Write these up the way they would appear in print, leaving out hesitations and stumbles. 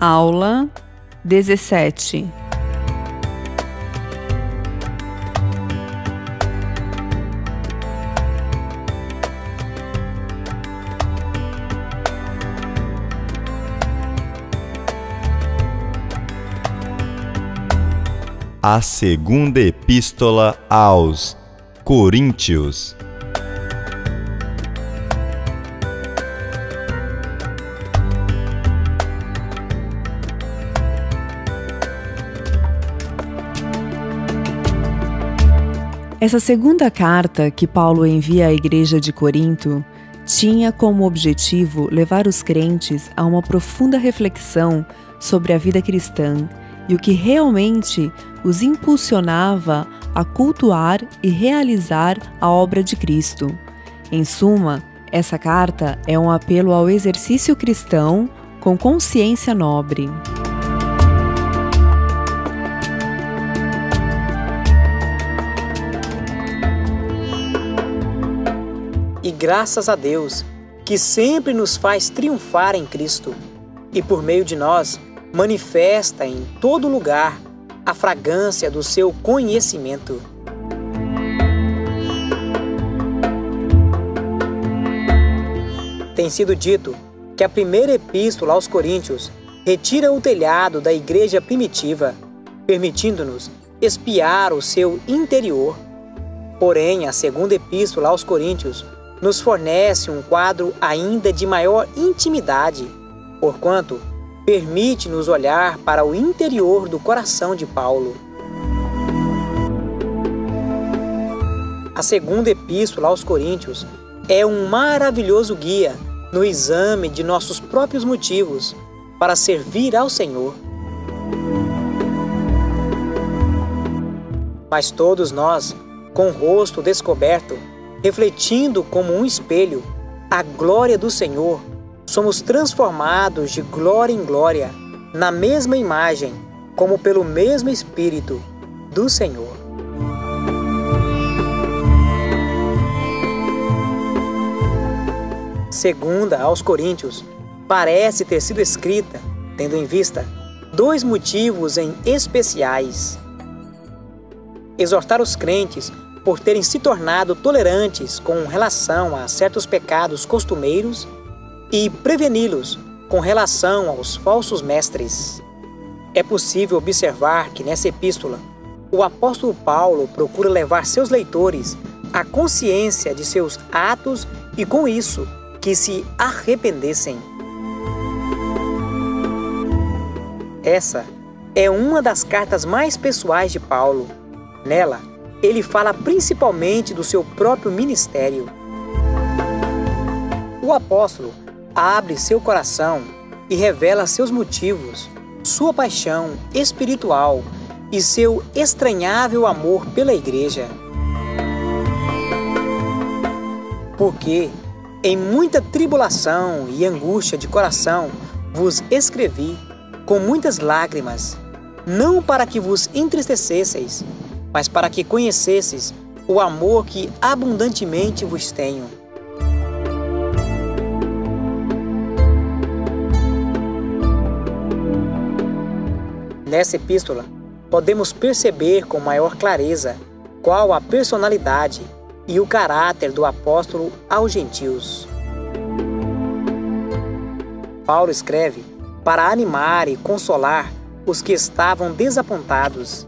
Aula 17. A segunda epístola aos Coríntios. Essa segunda carta que Paulo envia à igreja de Corinto tinha como objetivo levar os crentes a uma profunda reflexão sobre a vida cristã e o que realmente os impulsionava a cultuar e realizar a obra de Cristo. Em suma, essa carta é um apelo ao exercício cristão com consciência nobre. E graças a Deus, que sempre nos faz triunfar em Cristo, e por meio de nós, manifesta em todo lugar a fragrância do seu conhecimento. Tem sido dito que a primeira epístola aos Coríntios retira o telhado da igreja primitiva, permitindo-nos espiar o seu interior. Porém, a segunda epístola aos Coríntios nos fornece um quadro ainda de maior intimidade, porquanto permite-nos olhar para o interior do coração de Paulo. A segunda epístola aos Coríntios é um maravilhoso guia no exame de nossos próprios motivos para servir ao Senhor. Mas todos nós, com o rosto descoberto, refletindo como um espelho a glória do Senhor, somos transformados de glória em glória, na mesma imagem, como pelo mesmo Espírito do Senhor. Segunda aos Coríntios parece ter sido escrita, tendo em vista dois motivos em especiais: exortar os crentes por terem se tornado tolerantes com relação a certos pecados costumeiros e preveni-los com relação aos falsos mestres. É possível observar que nessa epístola, o apóstolo Paulo procura levar seus leitores à consciência de seus atos e, com isso, que se arrependessem. Essa é uma das cartas mais pessoais de Paulo. Nela, ele fala principalmente do seu próprio ministério. O apóstolo abre seu coração e revela seus motivos, sua paixão espiritual e seu estranhável amor pela igreja. Porque, em muita tribulação e angústia de coração, vos escrevi com muitas lágrimas, não para que vos entristecesseis, mas para que conhecesseis o amor que abundantemente vos tenho. Nessa epístola, podemos perceber com maior clareza qual a personalidade e o caráter do apóstolo aos gentios. Paulo escreve para animar e consolar os que estavam desapontados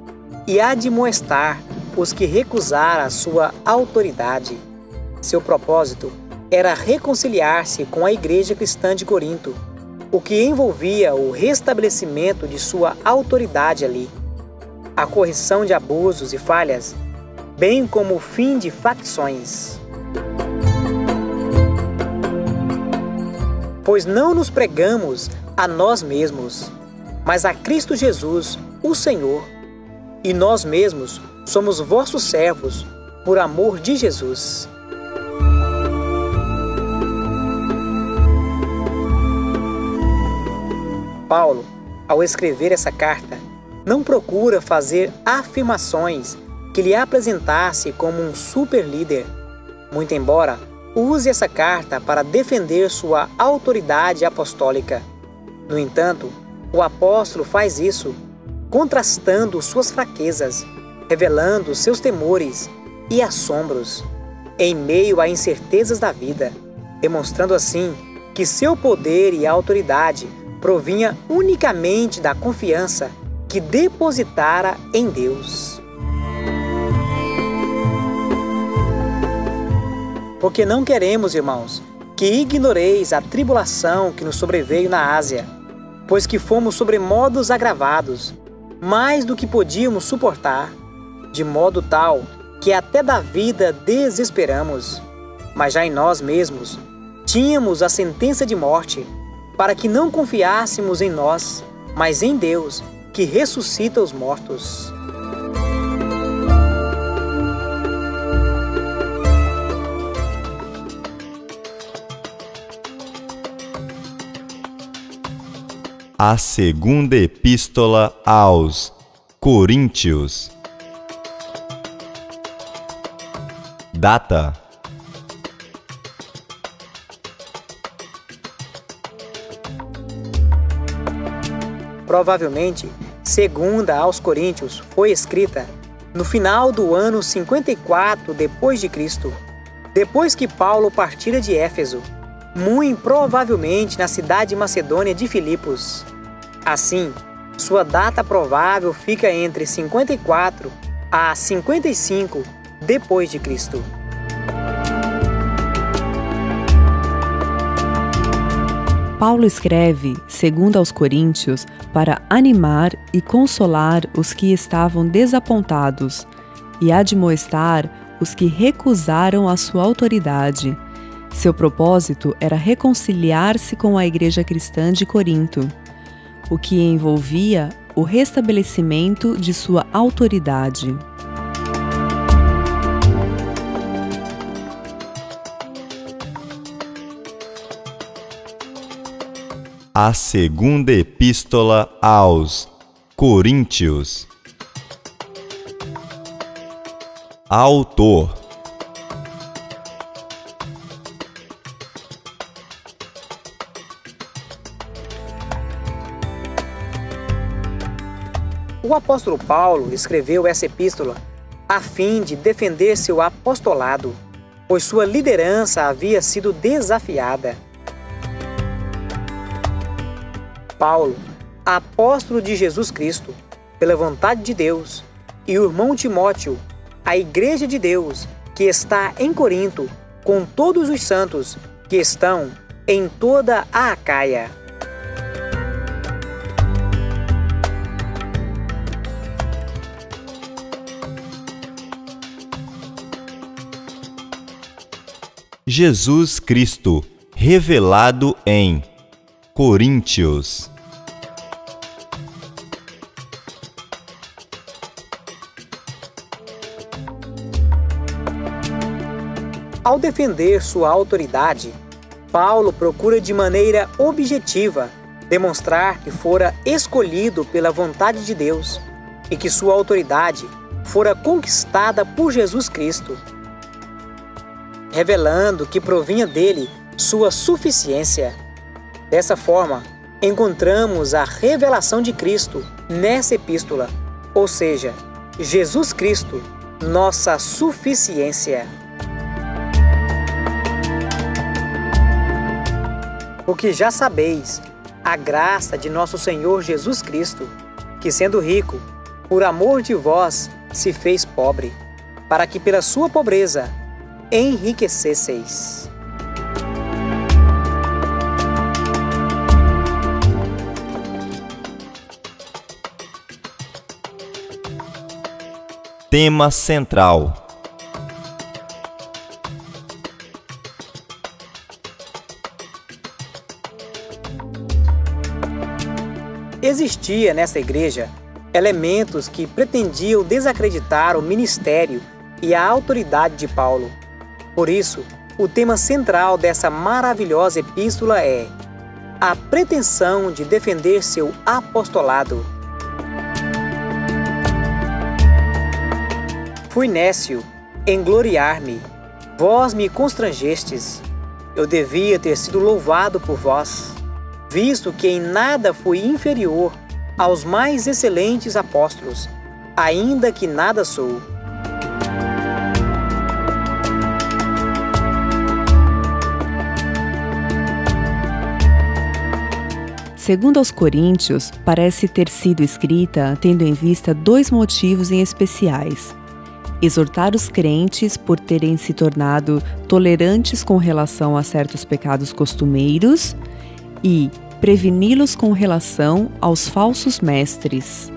e admoestar os que recusaram a sua autoridade. Seu propósito era reconciliar-se com a igreja cristã de Corinto, o que envolvia o restabelecimento de sua autoridade ali, a correção de abusos e falhas, bem como o fim de facções. Pois não nos pregamos a nós mesmos, mas a Cristo Jesus, o Senhor, e nós mesmos somos vossos servos, por amor de Jesus. Paulo, ao escrever essa carta, não procura fazer afirmações que lhe apresentasse como um super líder, muito embora use essa carta para defender sua autoridade apostólica. No entanto, O apóstolo faz isso contrastando suas fraquezas, revelando seus temores e assombros em meio a incertezas da vida, demonstrando assim que seu poder e autoridade provinha unicamente da confiança que depositara em Deus. Porque não queremos, irmãos, que ignoreis a tribulação que nos sobreveio na Ásia, pois que fomos sobremodos agravados, mais do que podíamos suportar, de modo tal que até da vida desesperamos. Mas já em nós mesmos tínhamos a sentença de morte, para que não confiássemos em nós, mas em Deus, que ressuscita os mortos. A segunda epístola aos Coríntios. Data: Provavelmente, segunda aos Coríntios foi escrita no final do ano 54 depois de Cristo, depois que Paulo partira de Éfeso, muito provavelmente na cidade macedônia de Filipos. Assim, sua data provável fica entre 54 a 55 depois de Cristo. Paulo escreve, segundo aos Coríntios, para animar e consolar os que estavam desapontados e admoestar os que recusaram a sua autoridade. Seu propósito era reconciliar-se com a igreja cristã de Corinto, o que envolvia o restabelecimento de sua autoridade. A segunda epístola aos Coríntios. Autor: O apóstolo Paulo escreveu essa epístola a fim de defender seu apostolado, pois sua liderança havia sido desafiada. Paulo, apóstolo de Jesus Cristo, pela vontade de Deus, e o irmão Timóteo, a igreja de Deus, que está em Corinto, com todos os santos que estão em toda a Acaia. Jesus Cristo revelado em Coríntios. Ao defender sua autoridade, Paulo procura de maneira objetiva demonstrar que fora escolhido pela vontade de Deus e que sua autoridade fora conquistada por Jesus Cristo, revelando que provinha dele sua suficiência. Dessa forma, encontramos a revelação de Cristo nessa epístola, ou seja, Jesus Cristo, nossa suficiência. Porque já sabeis a graça de nosso Senhor Jesus Cristo, que sendo rico, por amor de vós, se fez pobre, para que pela sua pobreza enriquecesseis. Tema central: Existia nessa igreja elementos que pretendiam desacreditar o ministério e a autoridade de Paulo. Por isso, o tema central dessa maravilhosa epístola é a pretensão de defender seu apostolado. Fui nécio em gloriar-me, vós me constrangestes. Eu devia ter sido louvado por vós. visto que em nada fui inferior aos mais excelentes apóstolos, ainda que nada sou. Segundo aos Coríntios, parece ter sido escrita tendo em vista dois motivos em especiais: exortar os crentes por terem se tornado tolerantes com relação a certos pecados costumeiros e preveni-los com relação aos falsos mestres.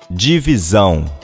Divisão.